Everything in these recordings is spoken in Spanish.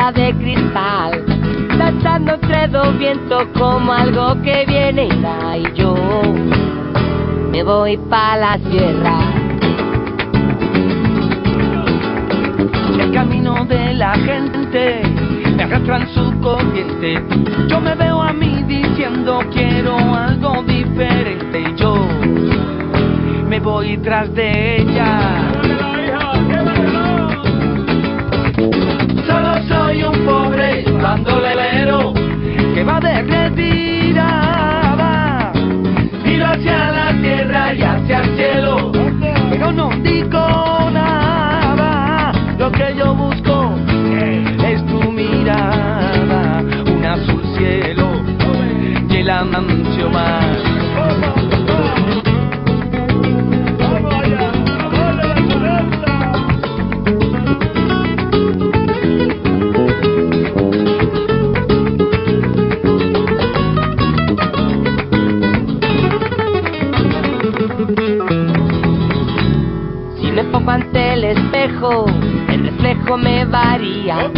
botella de cristal, danzando entre dos vientos como algo que viene y va. Y yo me voy pa' la sierra. El camino de la gente me arrastra en su corriente. Yo me veo a mí diciendo quiero algo diferente. Y yo me voy tras de ella. Solo soy un pobre bandolero que va de retirada. Miro hacia la tierra y hacia el cielo, pero no digo nada. Lo que yo busco es tu mirada, un azul cielo y el anuncio más. Si me pongo ante el espejo, el reflejo me varía.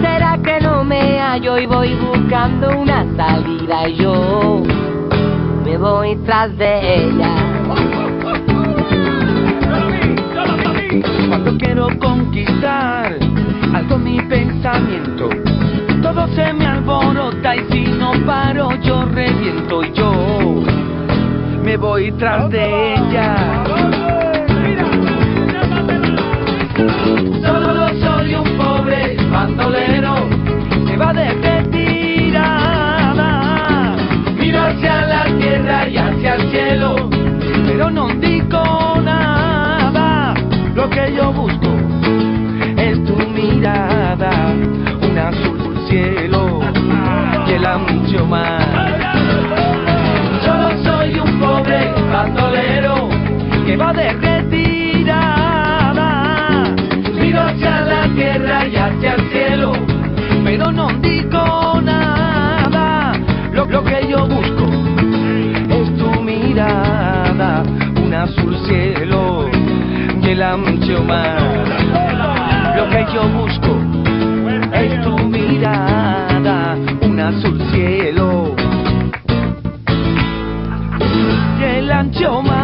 ¿Será que no me hallo y voy buscando una salida? Y yo me voy tras de ella. Cuando quiero conquistar algo mi pensamiento, todo se me alborota y si no paro yo reviento. Y yo me voy tras de ella. Solo soy un pobre bandolero que va de retirada. Miro hacia la tierra y hacia el cielo, pero no digo nada. Lo que yo busco es tu mirada, un azul cielo y el anuncio más. Solo soy un pobre bandolero que va de retirada. Miro hacia la tierra y hacia el cielo, pero no digo nada. Lo que yo busco es tu mirada, un azul cielo y el anuncio más. Lo que yo busco es tu mirada, un azul cielo y el ancho más.